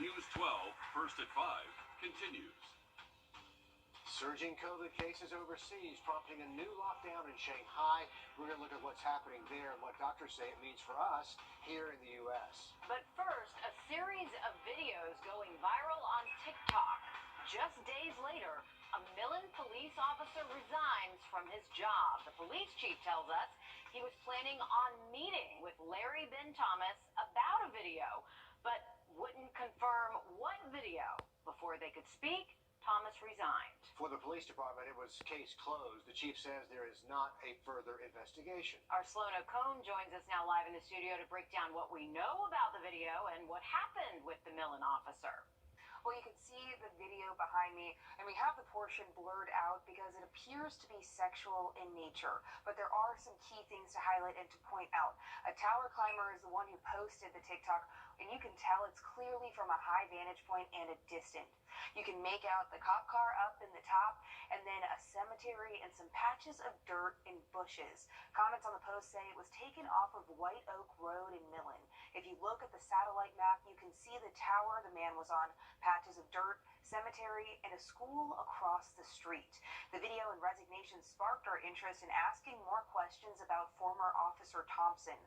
News 12, first at 5, continues. Surging COVID cases overseas, prompting a new lockdown in Shanghai. We're going to look at what's happening there and what doctors say it means for us here in the U.S. But first, a series of videos going viral on TikTok. Just days later, a Millen police officer resigns from his job. The police chief tells us he was planning on meeting with Larry Ben Thomas about a video, but wouldn't confirm what video. Before they could speak, Thomas resigned. For the police department, it was case closed. The chief says there is not a further investigation. Our Sloan O'Cone joins us now live in the studio to break down what we know about the video and what happened with the Millen officer. Well, you can see the video behind me, and we have the portion blurred out because it appears to be sexual in nature. But there are some key things to highlight and to point out. A tower climber is the one who posted the TikTok, and you can tell it's clearly from a high vantage point and a distant. You can make out the cop car up in the top, and then a cemetery and some patches of dirt and bushes. Comments on the post say it was taken off of White Oak Road in Millen. If you look at the satellite map, you can see the tower the man was on, patches of dirt, cemetery, and a school across the street. The video and resignation sparked our interest in asking more questions about former Officer Thompson.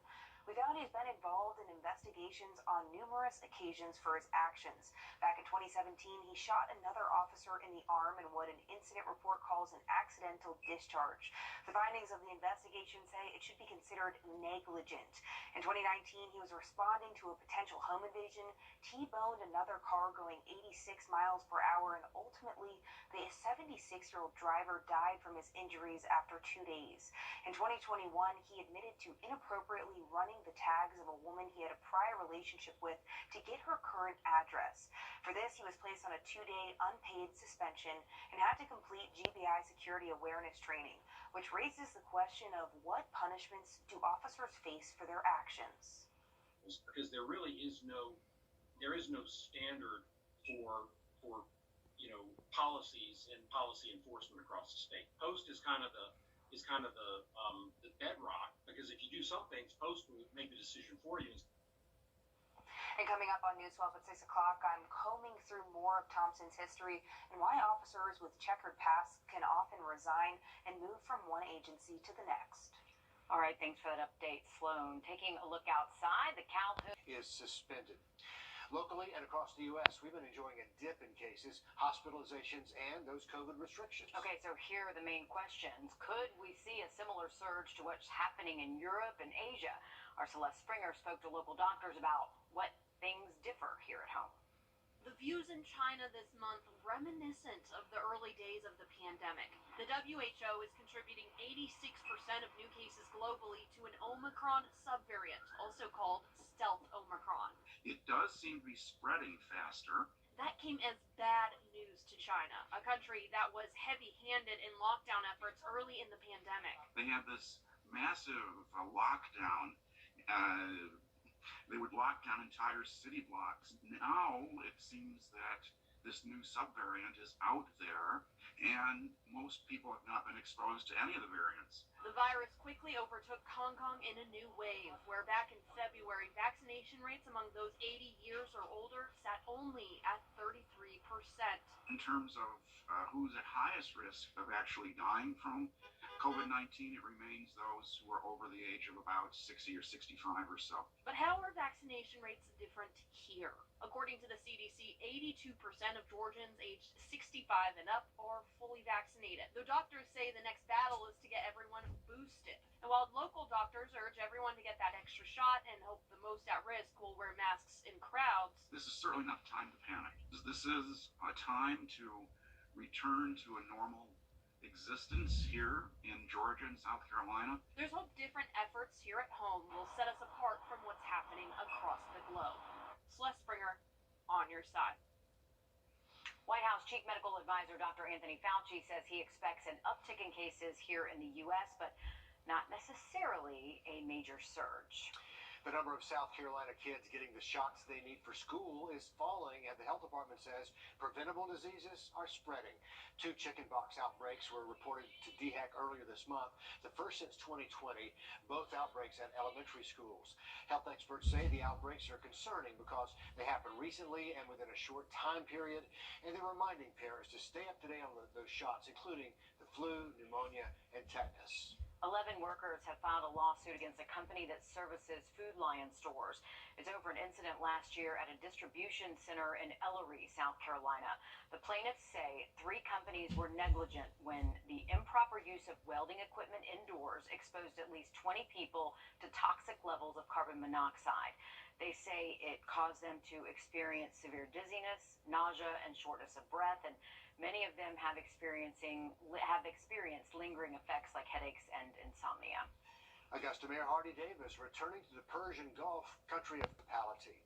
We found he's been involved in investigations on numerous occasions for his actions. Back in 2017, he shot another officer in the arm in what an incident report calls an accidental discharge. The findings of the investigation say it should be considered negligent. In 2019, he was responding to a potential home invasion, T-boned another car going 86 miles per hour, and ultimately, the 76-year-old driver died from his injuries after 2 days. In 2021, he admitted to inappropriately running the tags of a woman he had a prior relationship with to get her current address. For this, he was placed on a 2-day unpaid suspension and had to complete GBI security awareness training, which raises the question of what punishments do officers face for their actions? Because there really is no standard for policies and policy enforcement across the state. Post is kind of the bedrock, because if you do some things, Post will make the decision for you. And coming up on News 12 at 6 o'clock, I'm combing through more of Thompson's history and why officers with checkered pasts can often resign and move from one agency to the next. All right, thanks for that update, Sloan. Taking a look outside, the Calhoun is suspended. Locally and across the U.S., we've been enjoying a dip in cases, hospitalizations, and those COVID restrictions. Okay, so here are the main questions. Could we see a similar surge to what's happening in Europe and Asia? Our Celeste Springer spoke to local doctors about what things differ here at home. The views in China this month reminiscent of the early days of the pandemic. The WHO is contributing 86% of new cases globally to an Omicron subvariant, also called stealth Omicron. It does seem to be spreading faster. That came as bad news to China, a country that was heavy-handed in lockdown efforts early in the pandemic. They had this massive lockdown. They would lock down entire city blocks. Now it seems that this new subvariant is out there, and most people have not been exposed to any of the variants. The virus quickly overtook Hong Kong in a new wave, where back in February, vaccination rates among those 80 years or older sat only at 33%. In terms of who's at highest risk of actually dying from COVID-19, it remains those who are over the age of about 60 or 65 or so. But how are vaccination rates different here? According to the CDC, 82% of Georgians aged 65 and up are fully vaccinated, though doctors say the next battle is to get everyone boosted. And while local doctors urge everyone to get that extra shot and hope the most at risk will wear masks in crowds, this is certainly not time to panic. This is a time to return to a normal existence here in Georgia and South Carolina. There's hope different efforts here at home will set us apart from what's happening across the globe. Celeste Springer, on your side. White House Chief Medical Advisor Dr. Anthony Fauci says he expects an uptick in cases here in the U.S., but not necessarily a major surge. The number of South Carolina kids getting the shots they need for school is falling, and the health department says preventable diseases are spreading. 2 chickenpox outbreaks were reported to DHEC earlier this month, the first since 2020, both outbreaks at elementary schools. Health experts say the outbreaks are concerning because they happened recently and within a short time period, and they're reminding parents to stay up to date on those shots, including the flu, pneumonia, and tetanus. 11 workers have filed a lawsuit against a company that services Food Lion stores. It's over an incident last year at a distribution center in Ellery, South Carolina. The plaintiffs say 3 companies were negligent when the improper use of welding equipment indoors exposed at least 20 people to toxic levels of carbon monoxide. They say it caused them to experience severe dizziness, nausea, and shortness of breath, and many of them have experienced lingering effects like headaches and insomnia. Augusta Mayor Hardy Davis returning to the Persian Gulf country of Palatine.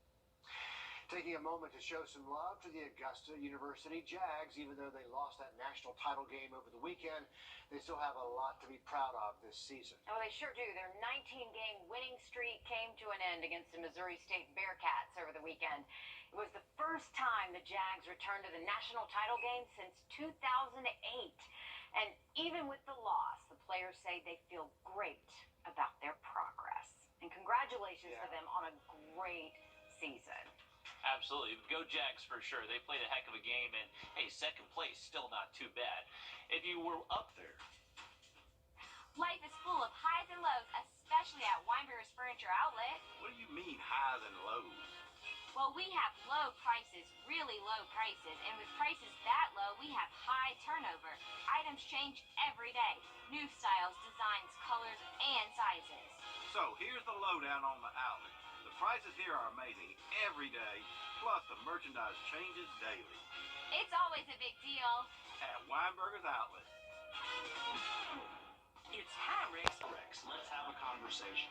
Taking a moment to show some love to the Augusta University Jags, even though they lost that national title game over the weekend, they still have a lot to be proud of this season. Oh, they sure do. Their 19-game winning streak came to an end against the Missouri State Bearcats over the weekend. It was the first time the Jags returned to the national title game since 2008. And even with the loss, the players say they feel great about their progress. And congratulations to them on a great season. Absolutely. Go Jags for sure. They played a heck of a game, and hey, second place, still not too bad. If you were up there. Life is full of highs and lows, especially at Weinberger's Furniture Outlet. What do you mean highs and lows? Well, we have low prices, really low prices, and with prices that low, we have high turnover. Items change every day. New styles, designs, colors, and sizes. So here's the lowdown on the outlet. The prices here are amazing every day, plus the merchandise changes daily. It's always a big deal At Weinberger's Outlet. It's time, Rex. Let's have a conversation.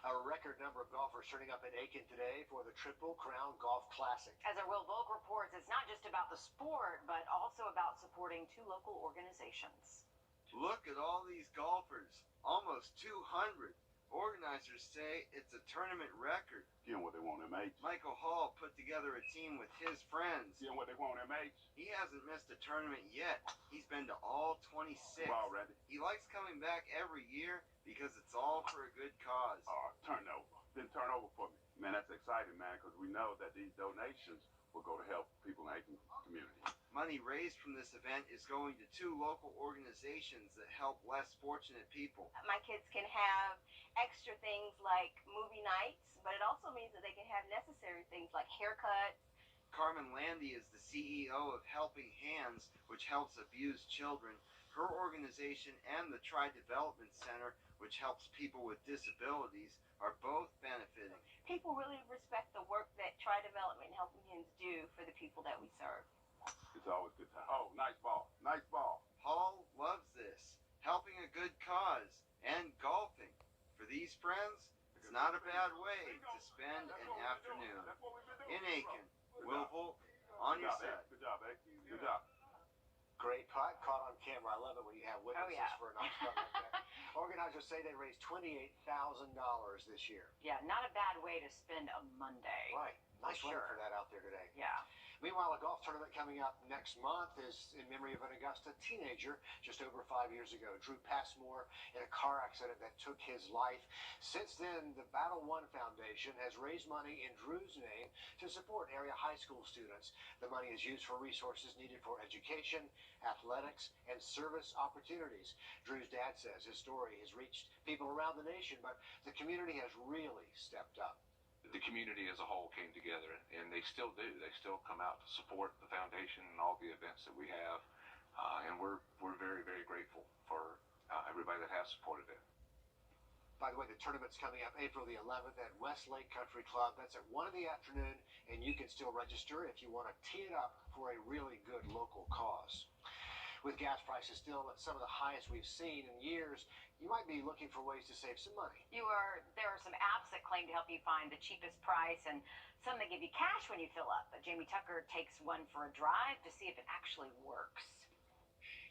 A record number of golfers turning up in Aiken today for the Triple Crown Golf Classic. As our Will Volk reports, it's not just about the sport, but also about supporting 2 local organizations. Look at all these golfers, almost 200. Organizers say it's a tournament record. You know what they want, MH? Michael Hall put together a team with his friends. You know what they want, MH? He hasn't missed a tournament yet. He's been to all 26. Wow, Randy. He likes coming back every year because it's all for a good cause. Turn over. Then turn over for me. Man, that's exciting, man, because we know that these donations will go to help people in the Aiken community. Money raised from this event is going to 2 local organizations that help less fortunate people. My kids can have extra things like movie nights, but it also means that they can have necessary things like haircuts. Carmen Landy is the CEO of Helping Hands, which helps abused children. Her organization and the Tri Development Center, which helps people with disabilities, are both benefiting. People really respect the work that Tri Development and Helping Hands do for the people that we serve. It's always good time. Oh, nice ball. Nice ball. Hall loves this. Helping a good cause and golfing. For these friends, it's not a bad way to spend an afternoon. In Aiken, Will Volk, on your side. Good job, eh? Good job. Great putt, caught on camera. I love it when you have witnesses for a nice putt like that. Organizers say they raised $28,000 this year. Yeah, not a bad way to spend a Monday. Right. Nice weather for that out there today. Yeah. Meanwhile, a golf tournament coming up next month is in memory of an Augusta teenager just over 5 years ago, Drew Passmore, in a car accident that took his life. Since then, the Battle One Foundation has raised money in Drew's name to support area high school students. The money is used for resources needed for education, athletics, and service opportunities. Drew's dad says his story has reached people around the nation, but the community has really stepped up. The community as a whole came together, and they still do. They still come out to support the foundation and all the events that we have, and we're very, very grateful for everybody that has supported it. By the way, the tournament's coming up April the 11th at Westlake Country Club. That's at 1 in the afternoon, and you can still register if you want to tee it up for a really good local cause. With gas prices still at some of the highest we've seen in years, you might be looking for ways to save some money. There are some apps that claim to help you find the cheapest price, and some that give you cash when you fill up. But Jamie Tucker takes one for a drive to see if it actually works.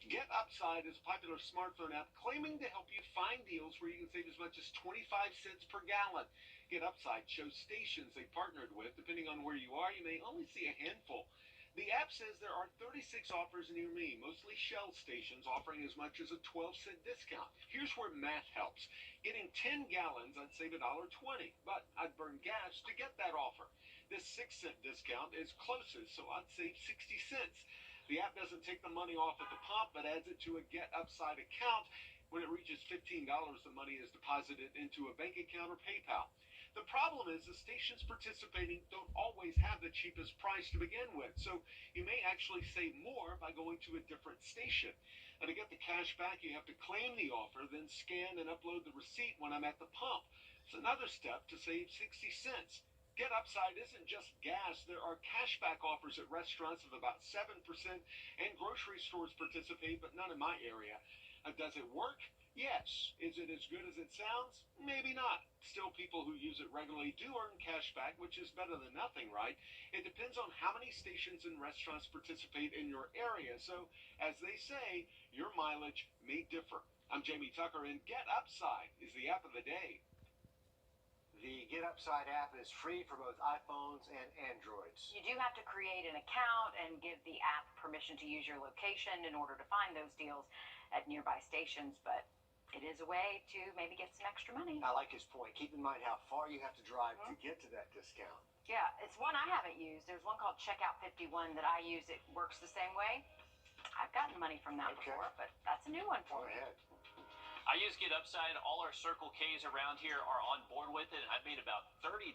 Get Upside is a popular smartphone app claiming to help you find deals where you can save as much as 25 cents per gallon. Get Upside shows stations they partnered with. Depending on where you are, you may only see a handful. The app says there are 36 offers near me, mostly Shell stations offering as much as a 12-cent discount. Here's where math helps. Getting 10 gallons, I'd save $1.20, but I'd burn gas to get that offer. This 6-cent discount is closest, so I'd save 60 cents. The app doesn't take the money off at the pump, but adds it to a Get Upside account. When it reaches $15, the money is deposited into a bank account or PayPal. The problem is the stations participating don't always have the cheapest price to begin with, so you may actually save more by going to a different station. And to get the cash back, you have to claim the offer, then scan and upload the receipt when I'm at the pump. It's another step to save 60 cents. Get Upside isn't just gas. There are cashback offers at restaurants of about 7%, and grocery stores participate, but none in my area. Does it work? Yes. Is it as good as it sounds? Maybe not. Still, people who use it regularly do earn cashback, which is better than nothing, right? It depends on how many stations and restaurants participate in your area. So, as they say, your mileage may differ. I'm Jamie Tucker, and Get Upside is the app of the day. The Get Upside app is free for both iPhones and Androids. You do have to create an account and give the app permission to use your location in order to find those deals at nearby stations, but it is a way to maybe get some extra money. I like his point. Keep in mind how far you have to drive to get to that discount. Yeah, it's one I haven't used. There's one called Checkout 51 that I use. It works the same way. I've gotten money from that before, but that's a new one for me. Go ahead. I use Get Upside. All our Circle Ks around here are on board with it. I've made about $30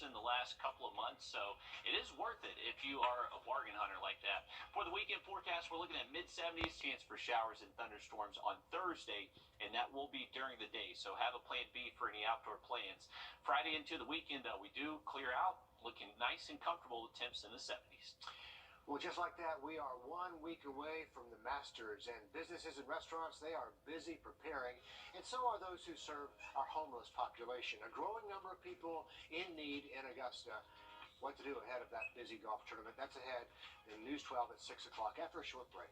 in the last couple of months, so it is worth it if you are a bargain hunter like that. For the weekend forecast, we're looking at mid-70s, chance for showers and thunderstorms on Thursday, and that will be during the day, so have a plan B for any outdoor plans. Friday into the weekend, though, we do clear out, looking nice and comfortable with temps in the 70s. Well, just like that, we are 1 week away from the Masters, and businesses and restaurants, they are busy preparing, and so are those who serve our homeless population. A growing number of people in need in Augusta. What to do ahead of that busy golf tournament? That's ahead in News 12 at 6 o'clock after a short break.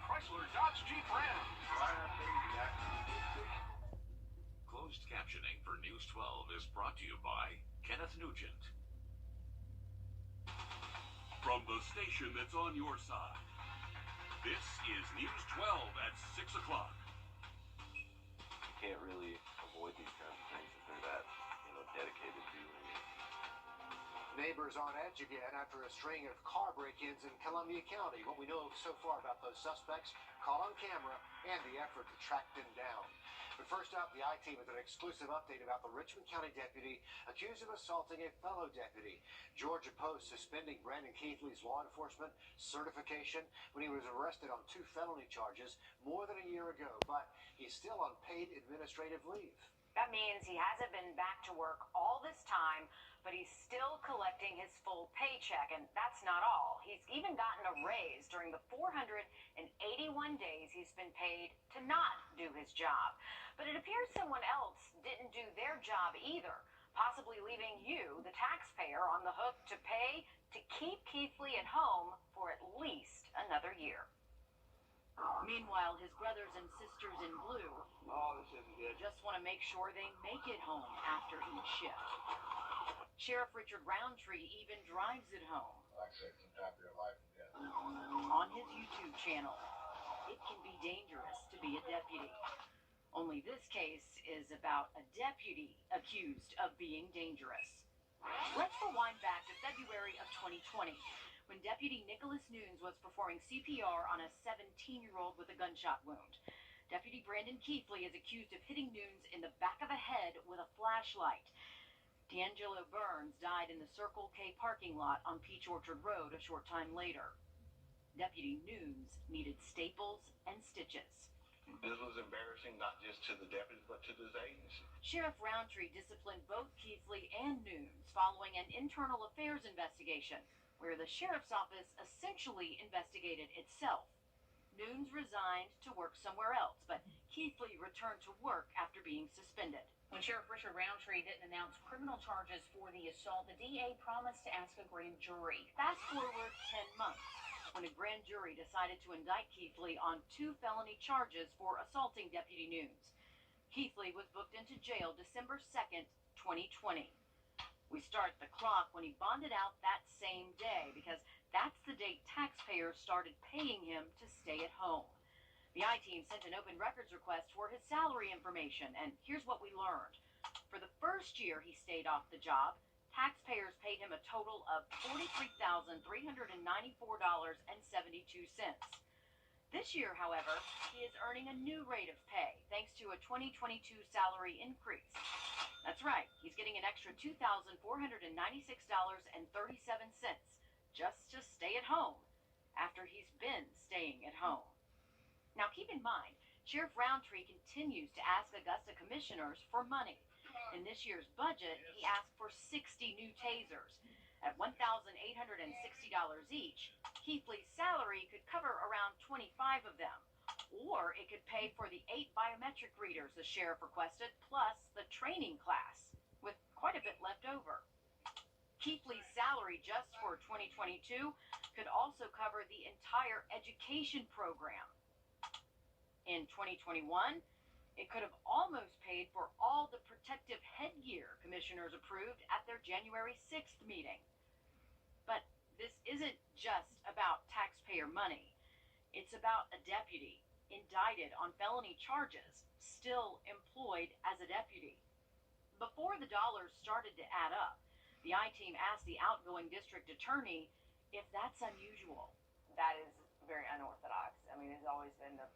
Chrysler Dodge Jeep Ram. Closed captioning for News 12 is brought to you by Kenneth Nugent. From the station that's on your side, this is News 12 at 6 o'clock. You can't really avoid these kinds of things if they're that, dedicated to you. Neighbors on edge again after a string of car break-ins in Columbia County. What we know so far about those suspects, caught on camera, and the effort to track them down. But first up, the I-Team with an exclusive update about the Richmond County deputy accused of assaulting a fellow deputy. Georgia Post suspending Brandon Keithley's law enforcement certification when he was arrested on 2 felony charges more than a year ago, but he's still on paid administrative leave. That means he hasn't been back to work all this time, but he's still collecting his full paycheck, and that's not all. He's even gotten a raise during the 481 days he's been paid to not do his job. But it appears someone else didn't do their job either, possibly leaving you, the taxpayer, on the hook to pay to keep Keithley at home for at least another year. Meanwhile, his brothers and sisters in blue just want to make sure they make it home after each shift. Sheriff Richard Roundtree even drives it home. Like I said, some happier life again. On his YouTube channel. It can be dangerous to be a deputy. Only this case is about a deputy accused of being dangerous. Let's rewind back to February of 2020, when Deputy Nicholas Nunes was performing CPR on a 17-year-old with a gunshot wound. Deputy Brandon Keithley is accused of hitting Nunes in the back of the head with a flashlight. D'Angelo Burns died in the Circle K parking lot on Peach Orchard Road a short time later. Deputy Nunes needed staples and stitches. This was embarrassing, not just to the deputies, but to this agency. Sheriff Roundtree disciplined both Keithley and Nunes following an internal affairs investigation, where the sheriff's office essentially investigated itself. Nunes resigned to work somewhere else, but Keithley return to work after being suspended. When Sheriff Richard Roundtree didn't announce criminal charges for the assault, the DA promised to ask a grand jury. Fast forward 10 months, when a grand jury decided to indict Keithley on 2 felony charges for assaulting Deputy Nunes. Keithley was booked into jail December 2nd, 2020. We start the clock when he bonded out that same day, because that's the date taxpayers started paying him to stay at home. The I-Team sent an open records request for his salary information, and here's what we learned. For the first year he stayed off the job, taxpayers paid him a total of $43,394.72. This year, however, he is earning a new rate of pay thanks to a 2022 salary increase. That's right, he's getting an extra $2,496.37 just to stay at home after he's been staying at home. Now keep in mind, Sheriff Roundtree continues to ask Augusta commissioners for money. In this year's budget, he asked for 60 new tasers. At $1,860 each, Keithley's salary could cover around 25 of them. Or it could pay for the 8 biometric readers the sheriff requested, plus the training class, with quite a bit left over. Keithley's salary just for 2022 could also cover the entire education program. In 2021, it could have almost paid for all the protective headgear commissioners approved at their January 6th meeting. But this isn't just about taxpayer money. It's about a deputy indicted on felony charges, still employed as a deputy. Before the dollars started to add up, the I-Team asked the outgoing district attorney if that's unusual. That is very unorthodox. I mean, it's always been the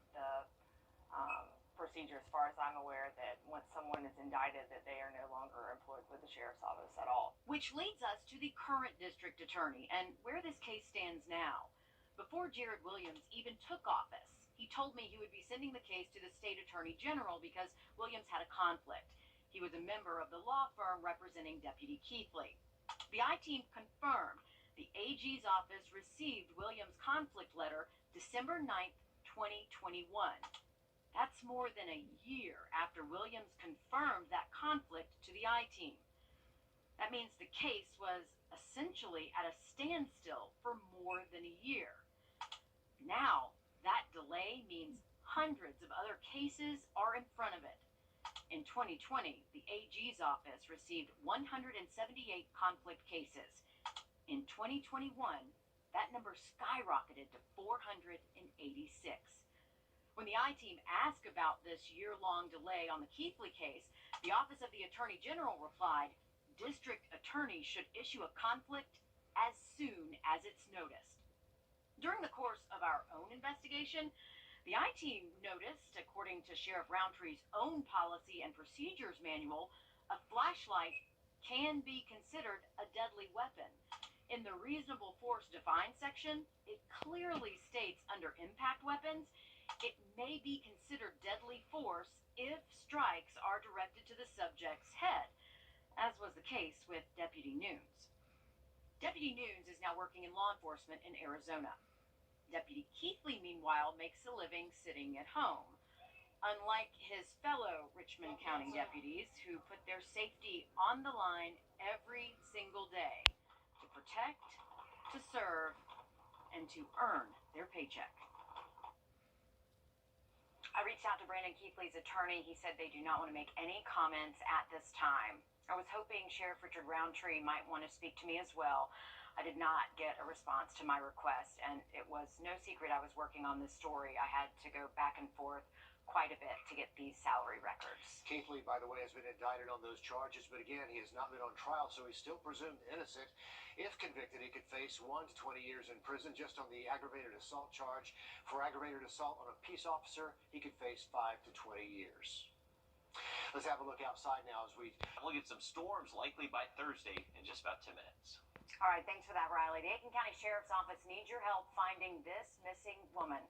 procedure, as far as I'm aware, that once someone is indicted, that they are no longer employed with the sheriff's office at all. Which leads us to the current district attorney and where this case stands now. Before Jared Williams even took office, he told me he would be sending the case to the state attorney general because Williams had a conflict. He was a member of the law firm representing Deputy Keithley. The I-Team confirmed the AG's office received Williams' conflict letter December 9th, 2021. That's more than a year after Williams confirmed that conflict to the I-Team. That means the case was essentially at a standstill for more than a year. Now, that delay means hundreds of other cases are in front of it. In 2020, the AG's office received 178 conflict cases. In 2021, that number skyrocketed to 486. When the I-Team asked about this year-long delay on the Keithley case, the Office of the Attorney General replied, district attorneys should issue a conflict as soon as it's noticed. During the course of our own investigation, the I-Team noticed, according to Sheriff Roundtree's own policy and procedures manual, a flashlight can be considered a deadly weapon. In the reasonable force defined section, it clearly states under impact weapons, it may be considered deadly force if strikes are directed to the subject's head, as was the case with Deputy Nunes. Deputy Nunes is now working in law enforcement in Arizona. Deputy Keithley, meanwhile, makes a living sitting at home. Unlike his fellow Richmond County deputies who put their safety on the line every single day to protect, to serve, and to earn their paycheck. I reached out to Brandon Keithley's attorney. He said they do not want to make any comments at this time. I was hoping Sheriff Richard Roundtree might want to speak to me as well. I did not get a response to my request, and it was no secret I was working on this story. I had to go back and forth quite a bit to get these salary records. Keithley, by the way, has been indicted on those charges, but again, he has not been on trial, so he's still presumed innocent. If convicted, he could face 1 to 20 years in prison just on the aggravated assault charge. For aggravated assault on a peace officer, he could face 5 to 20 years. Let's have a look outside now as we look at some storms likely by Thursday in just about 10 minutes. All right, thanks for that, Riley. The Aiken County Sheriff's Office needs your help finding this missing woman.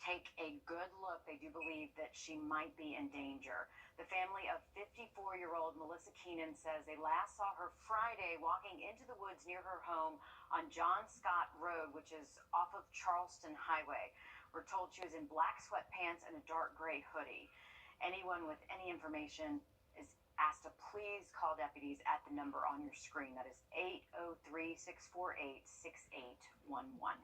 Take a good look. They do believe that she might be in danger. The family of 54-year-old Melissa Keenan says they last saw her Friday walking into the woods near her home on John Scott Road, which is off of Charleston Highway. We're told she was in black sweatpants and a dark gray hoodie. Anyone with any information is asked to please call deputies at the number on your screen. That is 803-648-6811.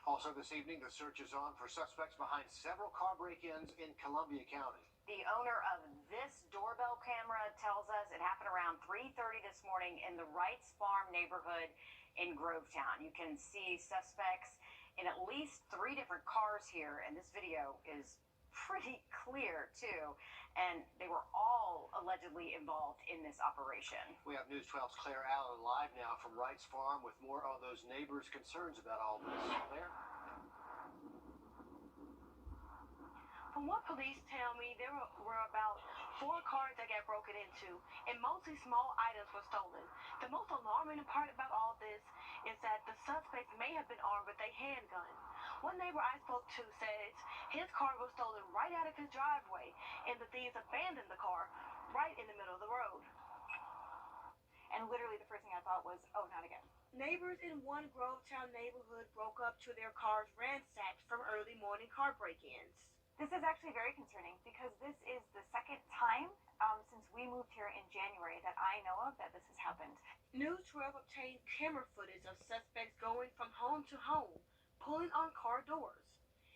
Also this evening, the search is on for suspects behind several car break-ins in Columbia County. The owner of this doorbell camera tells us it happened around 3:30 this morning in the Wrights Farm neighborhood in Grovetown. You can see suspects in at least 3 different cars here, and this video is pretty clear too, and they were all allegedly involved in this operation. We have News 12's Claire Allen live now from Wrights Farm with more on those neighbors' concerns about all this. Claire? From what police tell me, there were about 4 cars that got broken into, and mostly small items were stolen. The most alarming part about all this is that the suspects may have been armed with a handgun. One neighbor I spoke to says his car was stolen right out of his driveway, and the thieves abandoned the car right in the middle of the road. And literally the first thing I thought was, oh, not again. Neighbors in one Grovetown neighborhood broke up to their cars ransacked from early morning car break-ins. This is actually very concerning because this is the second time since we moved here in January that I know of that this has happened. News 12 obtained camera footage of suspects going from home to home, pulling on car doors.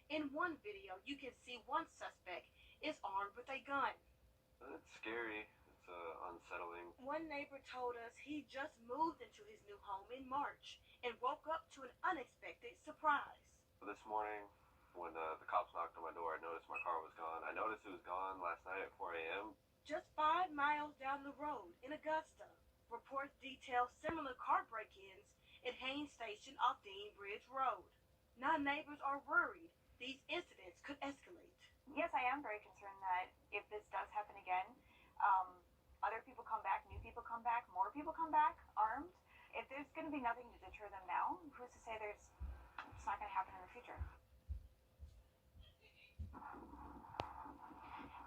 In one video, you can see one suspect is armed with a gun. It's scary. It's unsettling. One neighbor told us he just moved into his new home in March and woke up to an unexpected surprise. This morning, when the cops knocked on my door, I noticed my car was gone. I noticed it was gone last night at 4 a.m. Just 5 miles down the road in Augusta, reports detail similar car break-ins at Haines Station off Dean Bridge Road. Now neighbors are worried these incidents could escalate. Yes, I am very concerned that if this does happen again, other people come back, new people come back, more people come back armed. If there's going to be nothing to deter them now, who's to say it's not going to happen in the future?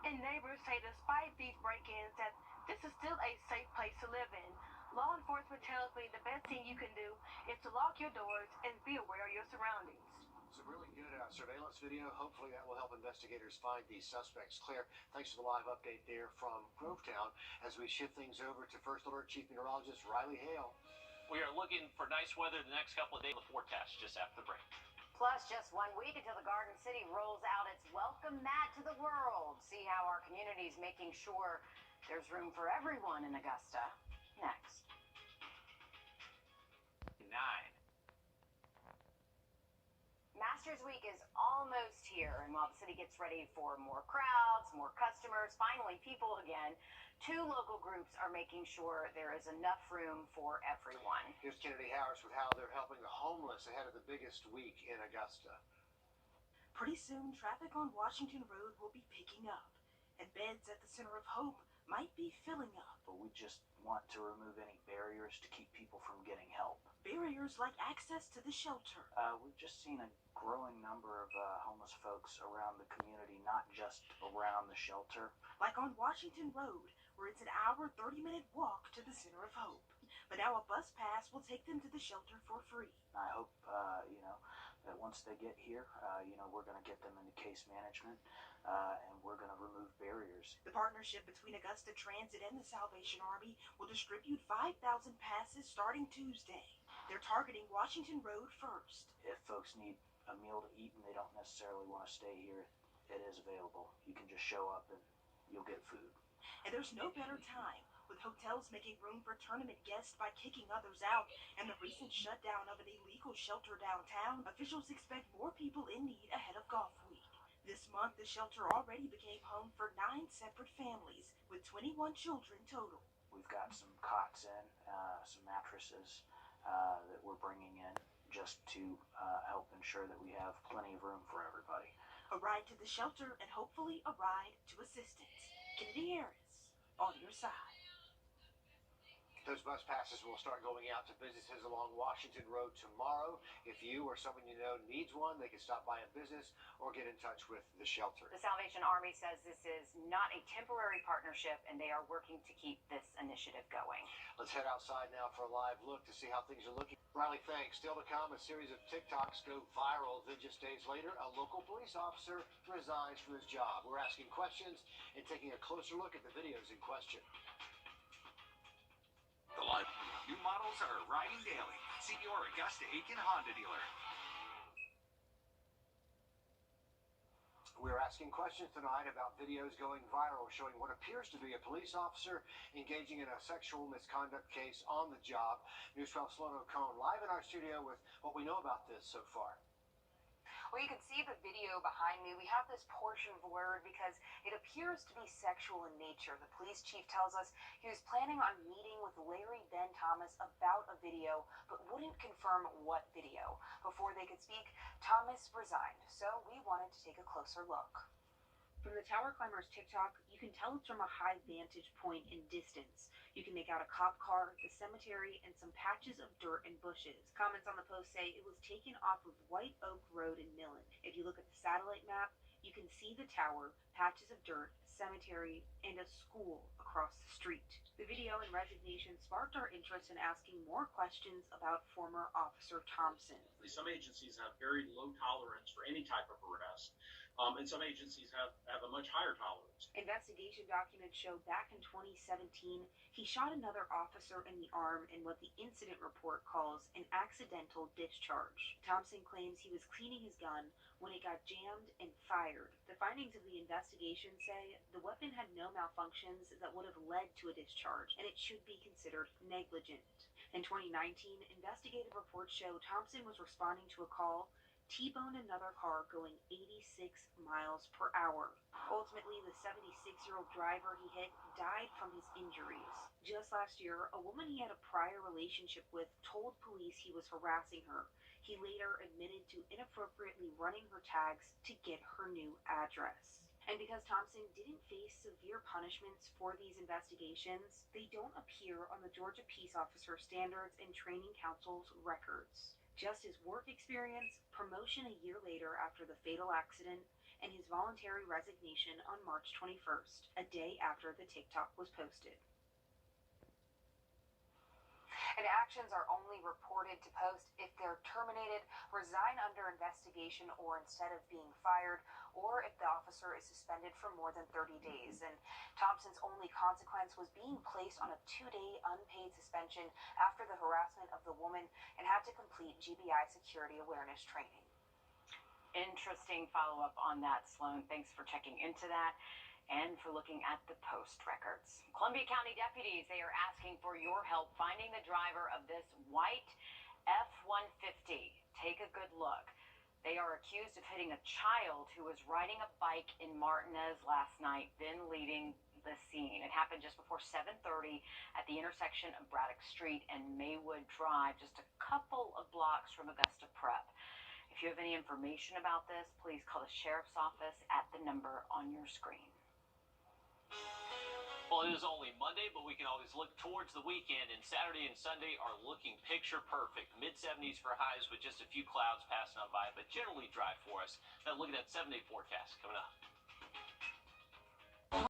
And neighbors say despite these break-ins that this is still a safe place to live in. Law enforcement tells me the best thing you can do is to lock your doors and be aware of your surroundings. It's a really good surveillance video. Hopefully that will help investigators find these suspects. Claire, thanks for the live update there from Grovetown. As we shift things over to First Alert Chief Meteorologist Riley Hale. We are looking for nice weather the next couple of days. The forecast just after the break. Plus, just 1 week until the Garden City rolls out its welcome mat to the world. See how our community is making sure there's room for everyone in Augusta. Next. 9. Masters Week is almost here, and while the city gets ready for more crowds, more customers, finally people again, 2 local groups are making sure there is enough room for everyone. Here's Kennedy Harris with how they're helping the homeless ahead of the biggest week in Augusta. Pretty soon, traffic on Washington Road will be picking up, and beds at the Center of Hope might be filling up. But we just want to remove any barriers to keep people from getting help. Barriers like access to the shelter. We've just seen a growing number of homeless folks around the community, not just around the shelter. Like on Washington Road, where it's an hour, 30-minute walk to the Center of Hope. But now a bus pass will take them to the shelter for free. I hope, that once they get here, we're going to get them into case management, and we're going to remove barriers. The partnership between Augusta Transit and the Salvation Army will distribute 5,000 passes starting Tuesday. They're targeting Washington Road first. If folks need a meal to eat and they don't necessarily want to stay here, it is available. You can just show up and you'll get food. And there's no better time, with hotels making room for tournament guests by kicking others out, and the recent shutdown of an illegal shelter downtown. Officials expect more people in need ahead of golf week. This month, the shelter already became home for 9 separate families, with 21 children total. We've got some cots in, some mattresses that we're bringing in just to help ensure that we have plenty of room for everybody. A ride to the shelter and hopefully a ride to assistance. Kennedy Harris, on your side. Those bus passes will start going out to businesses along Washington Road tomorrow. If you or someone you know needs one, they can stop by a business or get in touch with the shelter. The Salvation Army says this is not a temporary partnership, and they are working to keep this initiative going. Let's head outside now for a live look to see how things are looking. Riley, thanks. Still to come, a series of TikToks go viral. Then just days later, a local police officer resigns from his job. We're asking questions and taking a closer look at the videos in question. The live new models are arriving daily. See your Augusta Aiken Honda dealer. We're asking questions tonight about videos going viral showing what appears to be a police officer engaging in a sexual misconduct case on the job. News 12 Sloan O'Cone live in our studio with what we know about this so far. Well, you can see the video behind me. We have this portion blurred because it appears to be sexual in nature. The police chief tells us he was planning on meeting with Larry Ben Thomas about a video, but wouldn't confirm what video. Before they could speak, Thomas resigned, so we wanted to take a closer look. From the tower climber's TikTok, you can tell it's from a high vantage point in distance. You can make out a cop car, the cemetery, and some patches of dirt and bushes. Comments on the post say it was taken off of White Oak Road in Millen. If you look at the satellite map, you can see the tower, patches of dirt, cemetery, and a school across the street. The video and resignation sparked our interest in asking more questions about former Officer Thompson. Some agencies have very low tolerance for any type of arrest. And some agencies have a much higher tolerance. Investigation documents show back in 2017, he shot another officer in the arm in what the incident report calls an accidental discharge. Thompson claims he was cleaning his gun when it got jammed and fired. The findings of the investigation say the weapon had no malfunctions that would have led to a discharge, and it should be considered negligent. In 2019, investigative reports show Thompson was responding to a call T-boned another car going 86 miles per hour. Ultimately, the 76-year-old driver he hit died from his injuries. Just last year, a woman he had a prior relationship with told police he was harassing her. He later admitted to inappropriately running her tags to get her new address. And because Thompson didn't face severe punishments for these investigations, they don't appear on the Georgia Peace Officer Standards and Training Council's records. Just his work experience, promotion a year later after the fatal accident, and his voluntary resignation on March 21st, a day after the TikTok was posted. And actions are only reported to post if they're terminated, resign under investigation, or instead of being fired, or if the officer is suspended for more than 30 days. And Thompson's only consequence was being placed on a 2-day unpaid suspension after the harassment of the woman and had to complete GBI security awareness training. Interesting follow-up on that, Sloan. Thanks for checking into that and for looking at the post records. Columbia County deputies, they are asking for your help finding the driver of this white F-150. Take a good look. They are accused of hitting a child who was riding a bike in Martinez last night, then leaving the scene. It happened just before 7:30 at the intersection of Braddock Street and Maywood Drive, just a couple of blocks from Augusta Prep. If you have any information about this, please call the sheriff's office at the number on your screen. Well, it is only Monday, but we can always look towards the weekend, and Saturday and Sunday are looking picture perfect. Mid-70s for highs with just a few clouds passing on by, but generally dry for us. Now look at that 7-day forecast coming up.